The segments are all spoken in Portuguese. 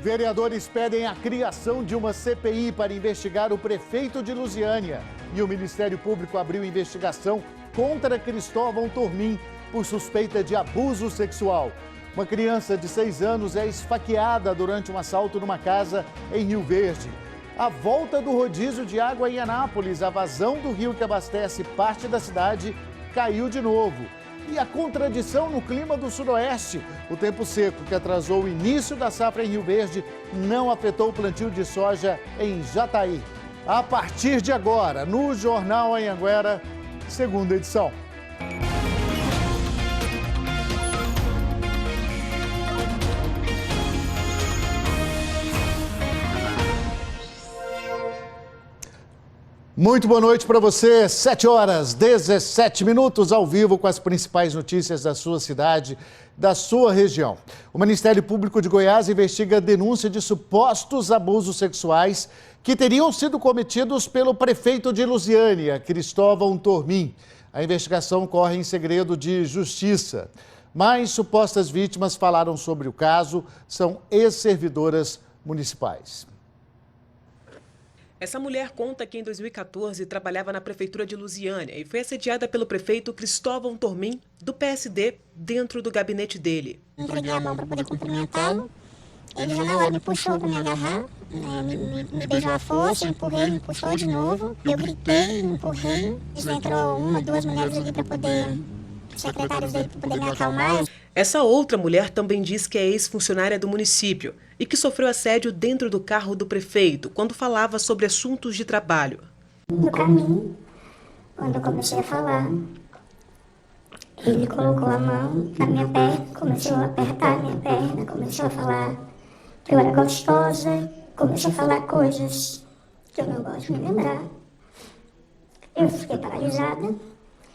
Vereadores pedem a criação de uma CPI para investigar o prefeito de Lusiânia. E o Ministério Público abriu investigação contra Cristóvão Tormin por suspeita de abuso sexual. Uma criança de 6 anos é esfaqueada durante um assalto numa casa em Rio Verde. A volta do rodízio de água em Anápolis, a vazão do rio que abastece parte da cidade, caiu de novo. E a contradição no clima do Sudoeste. O tempo seco que atrasou o início da safra em Rio Verde não afetou o plantio de soja em Jataí. A partir de agora, no Jornal Anhanguera, segunda edição. Muito boa noite para você, 7h17 ao vivo com as principais notícias da sua cidade, da sua região. O Ministério Público de Goiás investiga a denúncia de supostos abusos sexuais que teriam sido cometidos pelo prefeito de Lusiânia, Cristóvão Tormin. A investigação corre em segredo de justiça. Mais supostas vítimas falaram sobre o caso, são ex-servidoras municipais. Essa mulher conta que em 2014 trabalhava na prefeitura de Lusiânia e foi assediada pelo prefeito Cristóvão Tormin, do PSD, dentro do gabinete dele. Entreguei a mão para poder cumprimentá-lo. Ele já na hora me puxou para me agarrar, me beijou à força, empurrei, me puxou de novo. Eu gritei, empurrei. Entrou 1, 2 mulheres ali para poder, secretários dele, para poder me acalmar. Essa outra mulher também diz que é ex-funcionária do município e que sofreu assédio dentro do carro do prefeito, quando falava sobre assuntos de trabalho. No caminho, quando eu comecei a falar, ele colocou a mão na minha perna, começou a apertar a minha perna, começou a falar que eu era gostosa, começou a falar coisas que eu não gosto de me lembrar. Eu fiquei paralisada.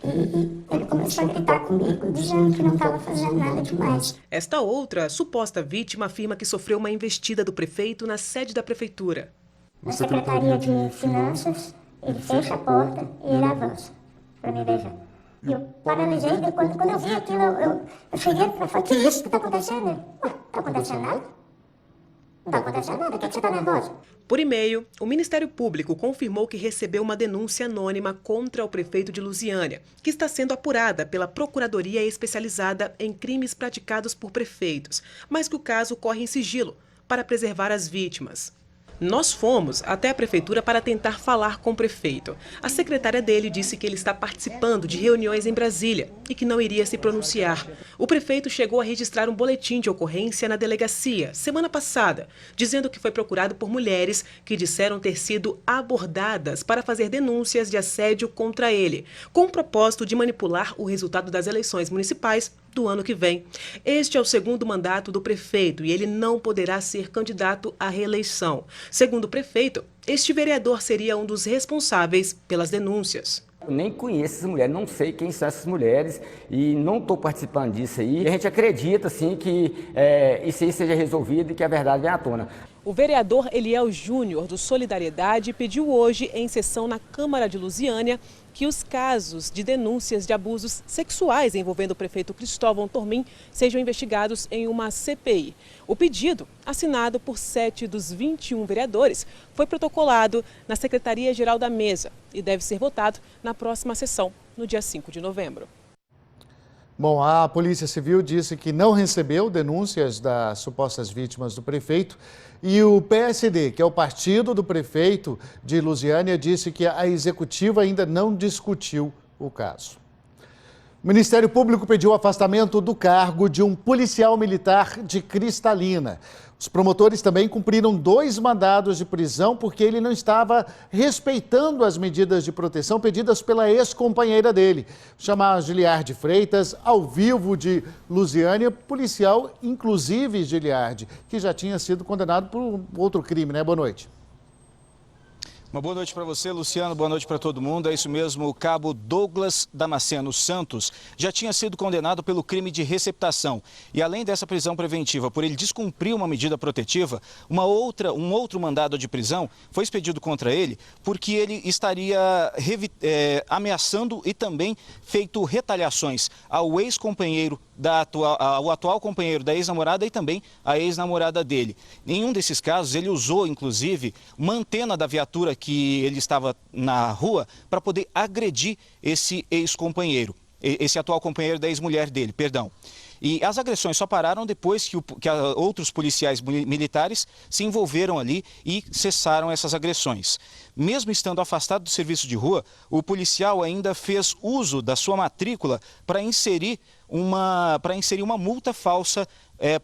E ele começou a gritar comigo, dizendo que não estava fazendo nada demais. Esta outra suposta vítima afirma que sofreu uma investida do prefeito na sede da prefeitura. Na Secretaria de Finanças, ele fecha a porta e ele avança para me beijar. E eu paralisei, quando eu vi aquilo, eu cheguei para falar, que isso que está acontecendo? Ué, não está acontecendo nada? Não está acontecendo nada, por que você está nervosa? Por e-mail, o Ministério Público confirmou que recebeu uma denúncia anônima contra o prefeito de Lusiânia, que está sendo apurada pela Procuradoria Especializada em Crimes Praticados por Prefeitos, mas que o caso corre em sigilo para preservar as vítimas. Nós fomos até a prefeitura para tentar falar com o prefeito. A secretária dele disse que ele está participando de reuniões em Brasília e que não iria se pronunciar. O prefeito chegou a registrar um boletim de ocorrência na delegacia semana passada, dizendo que foi procurado por mulheres que disseram ter sido abordadas para fazer denúncias de assédio contra ele, com o propósito de manipular o resultado das eleições municipais do ano que vem. Este é o segundo mandato do prefeito e ele não poderá ser candidato à reeleição. Segundo o prefeito, este vereador seria um dos responsáveis pelas denúncias. Eu nem conheço essas mulheres, não sei quem são essas mulheres e não estou participando disso aí. A gente acredita, assim, que isso aí seja resolvido e que a verdade venha à tona. O vereador Eliel Júnior, do Solidariedade, pediu hoje, em sessão na Câmara de Lusiânia, que os casos de denúncias de abusos sexuais envolvendo o prefeito Cristóvão Tormin sejam investigados em uma CPI. O pedido, assinado por 7 dos 21 vereadores, foi protocolado na Secretaria-Geral da Mesa e deve ser votado na próxima sessão, no dia 5 de novembro. Bom, a Polícia Civil disse que não recebeu denúncias das supostas vítimas do prefeito e o PSD, que é o partido do prefeito de Lusiânia, disse que a executiva ainda não discutiu o caso. O Ministério Público pediu o afastamento do cargo de um policial militar de Cristalina. Os promotores também cumpriram 2 mandados de prisão porque ele não estava respeitando as medidas de proteção pedidas pela ex-companheira dele. Chamar Giliardi Freitas, ao vivo de Lusiânia, policial, inclusive Giliardi, que já tinha sido condenado por outro crime, né? Boa noite. Uma boa noite para você, Luciano, boa noite para todo mundo. É isso mesmo, o cabo Douglas Damasceno Santos já tinha sido condenado pelo crime de receptação. E além dessa prisão preventiva, por ele descumprir uma medida protetiva, um outro mandado de prisão foi expedido contra ele porque ele estaria ameaçando e também feito retaliações ao ex-companheiro ao atual companheiro da ex-namorada e também a ex-namorada dele. Em um desses casos, ele usou, inclusive, uma antena da viatura que ele estava na rua para poder agredir esse ex-companheiro, esse atual companheiro da ex-mulher dele, perdão. E as agressões só pararam depois que outros policiais militares se envolveram ali e cessaram essas agressões. Mesmo estando afastado do serviço de rua, o policial ainda fez uso da sua matrícula para inserir uma multa falsa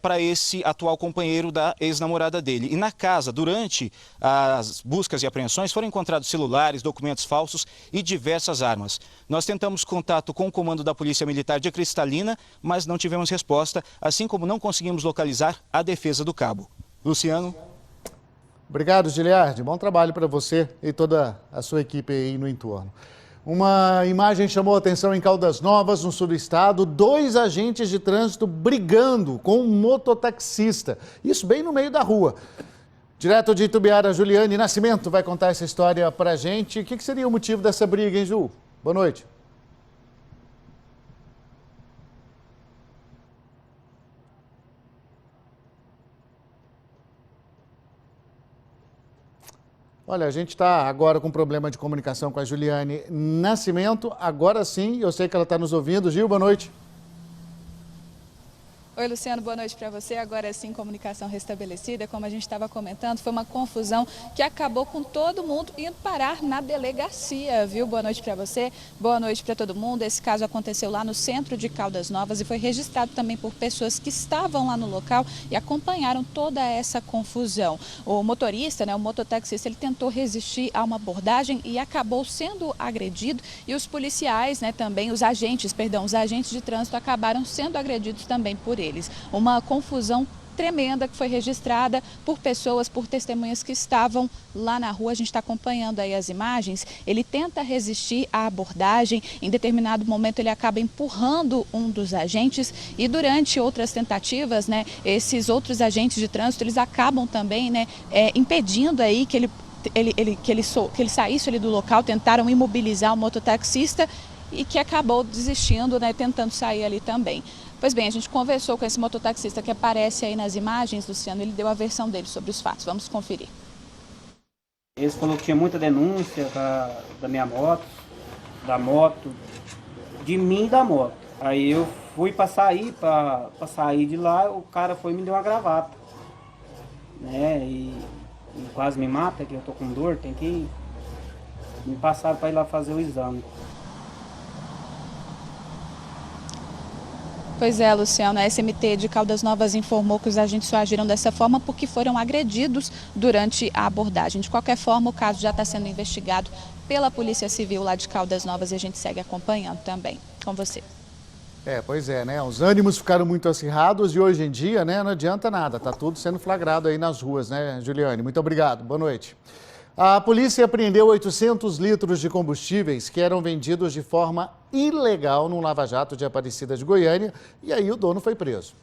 para esse atual companheiro da ex-namorada dele. E na casa, durante as buscas e apreensões, foram encontrados celulares, documentos falsos e diversas armas. Nós tentamos contato com o comando da Polícia Militar de Cristalina, mas não tivemos resposta, assim como não conseguimos localizar a defesa do cabo. Luciano. Obrigado, Giliardi. Bom trabalho para você e toda a sua equipe aí no entorno. Uma imagem chamou a atenção em Caldas Novas, no sul do estado. 2 agentes de trânsito brigando com um mototaxista. Isso bem no meio da rua. Direto de Itubiara, Juliane Nascimento vai contar essa história pra gente. O que seria o motivo dessa briga, hein, Ju? Boa noite. Olha, a gente está agora com problema de comunicação com a Juliane Nascimento. Agora sim, eu sei que ela está nos ouvindo. Gil, boa noite. Oi, Luciano, boa noite para você. Agora sim, comunicação restabelecida. Como a gente estava comentando, foi uma confusão que acabou com todo mundo indo parar na delegacia, viu? Boa noite para você, boa noite para todo mundo. Esse caso aconteceu lá no centro de Caldas Novas e foi registrado também por pessoas que estavam lá no local e acompanharam toda essa confusão. O motorista, o mototaxista, ele tentou resistir a uma abordagem e acabou sendo agredido, e os policiais, também, os agentes de trânsito acabaram sendo agredidos também por ele. Uma confusão tremenda que foi registrada por pessoas, por testemunhas que estavam lá na rua. A gente está acompanhando aí as imagens. Ele tenta resistir à abordagem. Em determinado momento ele acaba empurrando um dos agentes e durante outras tentativas, esses outros agentes de trânsito, eles acabam também, impedindo aí que ele saísse ali do local. Tentaram imobilizar o mototaxista e que acabou desistindo, tentando sair ali também. Pois bem, a gente conversou com esse mototaxista que aparece aí nas imagens, Luciano. Ele deu a versão dele sobre os fatos. Vamos conferir. Eles falaram que tinha muita denúncia da minha moto, da moto, de mim e da moto. Aí eu fui para sair de lá, o cara foi e me deu uma gravata. E quase me mata, que eu tô com dor, tem que ir. Me passaram para ir lá fazer o exame. Pois é, Luciano, a SMT de Caldas Novas informou que os agentes só agiram dessa forma porque foram agredidos durante a abordagem. De qualquer forma, o caso já está sendo investigado pela Polícia Civil lá de Caldas Novas e a gente segue acompanhando também. Com você. Pois é, Os ânimos ficaram muito acirrados e hoje em dia, não adianta nada. Está tudo sendo flagrado aí nas ruas, Juliane? Muito obrigado. Boa noite. A polícia apreendeu 800 litros de combustíveis que eram vendidos de forma ilegal num lava-jato de Aparecida de Goiânia e aí o dono foi preso.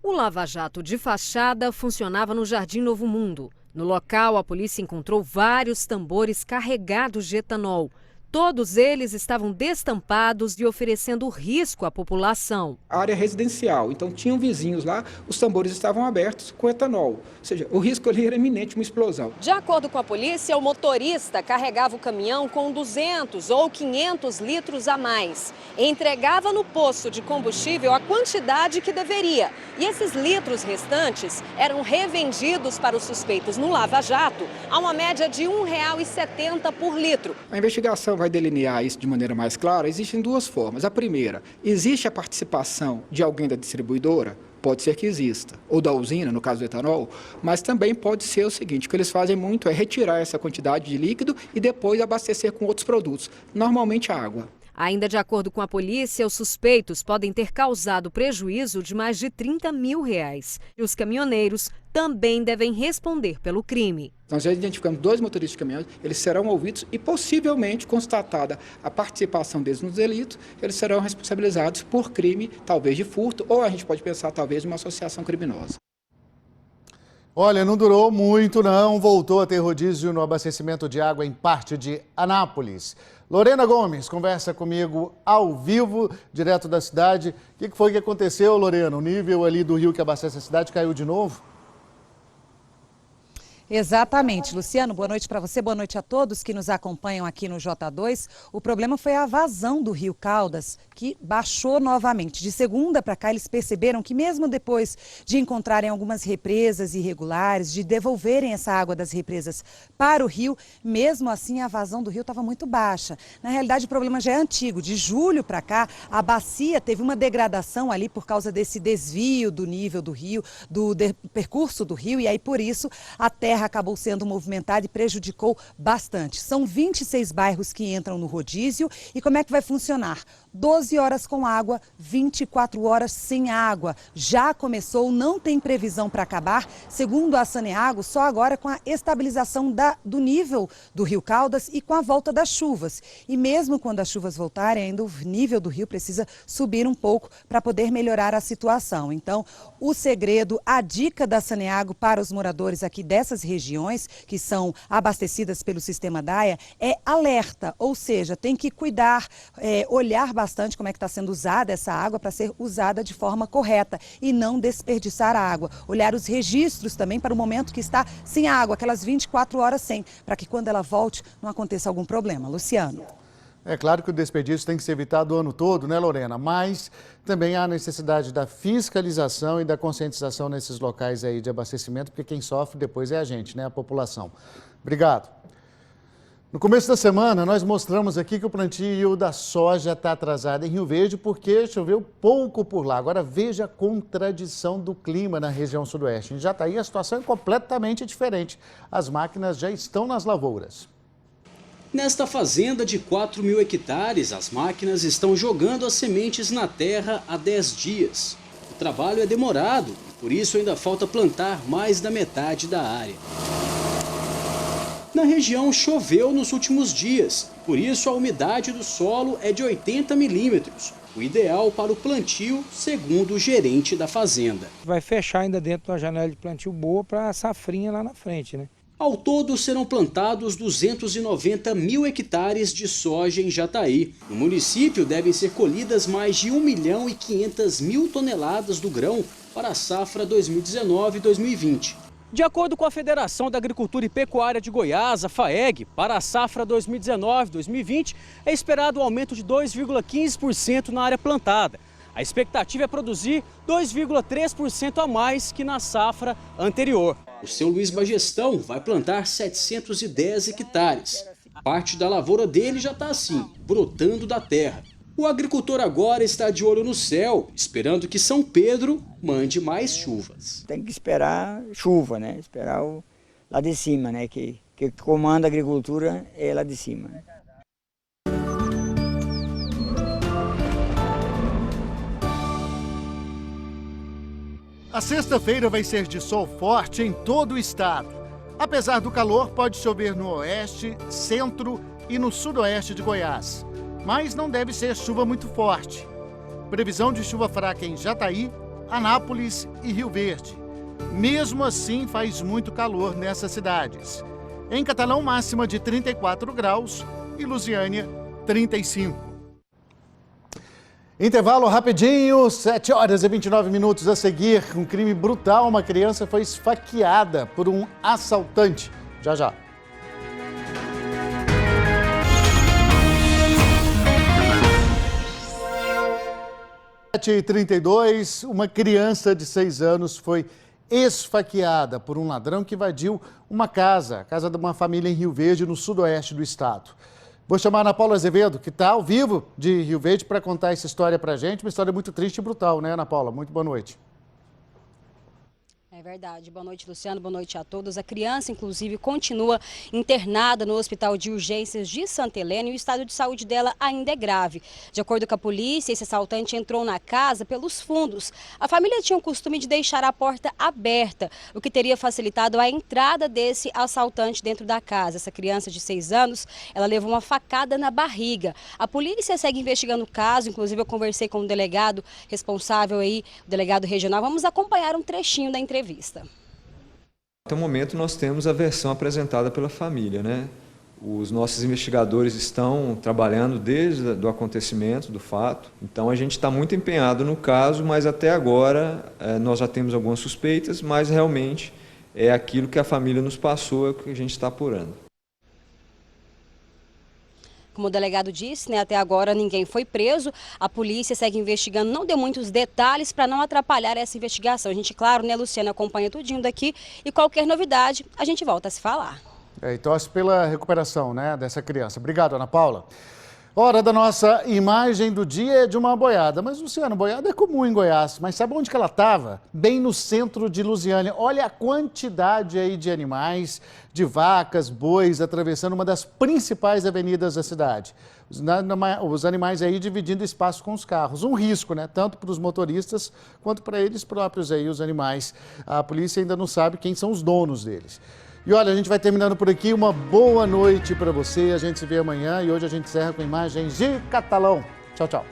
O lava-jato de fachada funcionava no Jardim Novo Mundo. No local, a polícia encontrou vários tambores carregados de etanol. Todos eles estavam destampados e oferecendo risco à população. A área residencial, então tinham vizinhos lá, os tambores estavam abertos com etanol. Ou seja, o risco ali era iminente, uma explosão. De acordo com a polícia, o motorista carregava o caminhão com 200 ou 500 litros a mais. Entregava no posto de combustível a quantidade que deveria. E esses litros restantes eram revendidos para os suspeitos no lava-jato a uma média de R$ 1,70 por litro. A investigação vai delinear isso de maneira mais clara. Existem duas formas. A primeira, existe a participação de alguém da distribuidora? Pode ser que exista, ou da usina, no caso do etanol, mas também pode ser o seguinte, o que eles fazem muito é retirar essa quantidade de líquido e depois abastecer com outros produtos, normalmente a água. Ainda de acordo com a polícia, os suspeitos podem ter causado prejuízo de mais de R$30 mil. E os caminhoneiros também devem responder pelo crime. Nós já identificamos 2 motoristas de caminhões, eles serão ouvidos e possivelmente, constatada a participação deles nos delitos, eles serão responsabilizados por crime, talvez de furto, ou a gente pode pensar talvez de uma associação criminosa. Olha, não durou muito não, voltou a ter rodízio no abastecimento de água em parte de Anápolis. Lorena Gomes conversa comigo ao vivo, direto da cidade. O que foi que aconteceu, Lorena? O nível ali do rio que abastece a cidade caiu de novo? Exatamente, Luciano, boa noite para você, boa noite a todos que nos acompanham aqui no J2. O problema foi a vazão do Rio Caldas, que baixou novamente. De segunda para cá, eles perceberam que mesmo depois de encontrarem algumas represas irregulares, de devolverem essa água das represas para o rio, mesmo assim a vazão do rio estava muito baixa. Na realidade, o problema já é antigo. De julho para cá, a bacia teve uma degradação ali por causa desse desvio do nível do rio, do percurso do rio, e aí por isso a terra acabou sendo movimentada e prejudicou bastante. São 26 bairros que entram no rodízio. E como é que vai funcionar? 12 horas com água, 24 horas sem água. Já começou, não tem previsão para acabar. Segundo a Saneago, só agora com a estabilização do nível do Rio Caldas e com a volta das chuvas. E mesmo quando as chuvas voltarem, ainda o nível do rio precisa subir um pouco para poder melhorar a situação. Então, o segredo, a dica da Saneago para os moradores aqui dessas regiões que são abastecidas pelo sistema DAIA é alerta, ou seja, tem que cuidar, olhar bastante como é que está sendo usada essa água para ser usada de forma correta e não desperdiçar a água. Olhar os registros também para o momento que está sem água, aquelas 24 horas sem, para que quando ela volte não aconteça algum problema. Luciano. É claro que o desperdício tem que ser evitado o ano todo, né, Lorena? Mas também há necessidade da fiscalização e da conscientização nesses locais aí de abastecimento, porque quem sofre depois é a gente, né, a população. Obrigado. No começo da semana, nós mostramos aqui que o plantio da soja está atrasado em Rio Verde porque choveu pouco por lá. Agora veja a contradição do clima na região sudoeste. Em Jataí a situação é completamente diferente. As máquinas já estão nas lavouras. Nesta fazenda de 4 mil hectares, as máquinas estão jogando as sementes na terra há 10 dias. O trabalho é demorado e por isso ainda falta plantar mais da metade da área. Na região choveu nos últimos dias, por isso a umidade do solo é de 80 milímetros, o ideal para o plantio, segundo o gerente da fazenda. Vai fechar ainda dentro de uma janela de plantio boa para a safrinha lá na frente, né? Ao todo, serão plantados 290 mil hectares de soja em Jataí. No município, devem ser colhidas mais de 1.500.000 toneladas do grão para a safra 2019-2020. De acordo com a Federação da Agricultura e Pecuária de Goiás, a FAEG, para a safra 2019-2020, é esperado um aumento de 2,15% na área plantada. A expectativa é produzir 2,3% a mais que na safra anterior. O seu Luiz Bagestão vai plantar 710 hectares. Parte da lavoura dele já está assim, brotando da terra. O agricultor agora está de olho no céu, esperando que São Pedro mande mais chuvas. Tem que esperar chuva, né? Esperar lá de cima, né? Que comanda a agricultura é lá de cima. A sexta-feira vai ser de sol forte em todo o estado. Apesar do calor, pode chover no oeste, centro e no sudoeste de Goiás. Mas não deve ser chuva muito forte. Previsão de chuva fraca em Jataí, Anápolis e Rio Verde. Mesmo assim, faz muito calor nessas cidades. Em Catalão, máxima de 34 graus e Lusiânia, 35. Intervalo rapidinho, 7 horas e 29 minutos a seguir. Um crime brutal, uma criança foi esfaqueada por um assaltante. Já, já. 7h32, uma criança de 6 anos foi esfaqueada por um ladrão que invadiu uma casa, a casa de uma família em Rio Verde, no sudoeste do estado. Vou chamar a Ana Paula Azevedo, que está ao vivo de Rio Verde, para contar essa história para a gente. Uma história muito triste e brutal, né, Ana Paula? Muito boa noite. É verdade. Boa noite, Luciano. Boa noite a todos. A criança, inclusive, continua internada no Hospital de Urgências de Santa Helena e o estado de saúde dela ainda é grave. De acordo com a polícia, esse assaltante entrou na casa pelos fundos. A família tinha o costume de deixar a porta aberta, o que teria facilitado a entrada desse assaltante dentro da casa. Essa criança de 6 anos, ela levou uma facada na barriga. A polícia segue investigando o caso, inclusive eu conversei com o delegado responsável aí, o delegado regional. Vamos acompanhar um trechinho da entrevista. Até o momento nós temos a versão apresentada pela família, né? Os nossos investigadores estão trabalhando desde o acontecimento do fato, então a gente está muito empenhado no caso, mas até agora nós já temos algumas suspeitas, mas realmente é aquilo que a família nos passou, é o que a gente está apurando. Como o delegado disse, né, até agora ninguém foi preso, a polícia segue investigando, não deu muitos detalhes para não atrapalhar essa investigação. A gente, claro, né, Luciana, acompanha tudinho daqui e qualquer novidade a gente volta a se falar. E torce pela recuperação, né, dessa criança. Obrigado, Ana Paula. Hora da nossa imagem do dia é de uma boiada. Mas, Luciano, boiada é comum em Goiás. Mas sabe onde que ela estava? Bem no centro de Lusiânia. Olha a quantidade aí de animais, de vacas, bois, atravessando uma das principais avenidas da cidade. Os animais aí dividindo espaço com os carros. Um risco, né? Tanto para os motoristas quanto para eles próprios aí, os animais. A polícia ainda não sabe quem são os donos deles. E olha, a gente vai terminando por aqui. Uma boa noite para você. A gente se vê amanhã e hoje a gente encerra com imagens de Catalão. Tchau, tchau.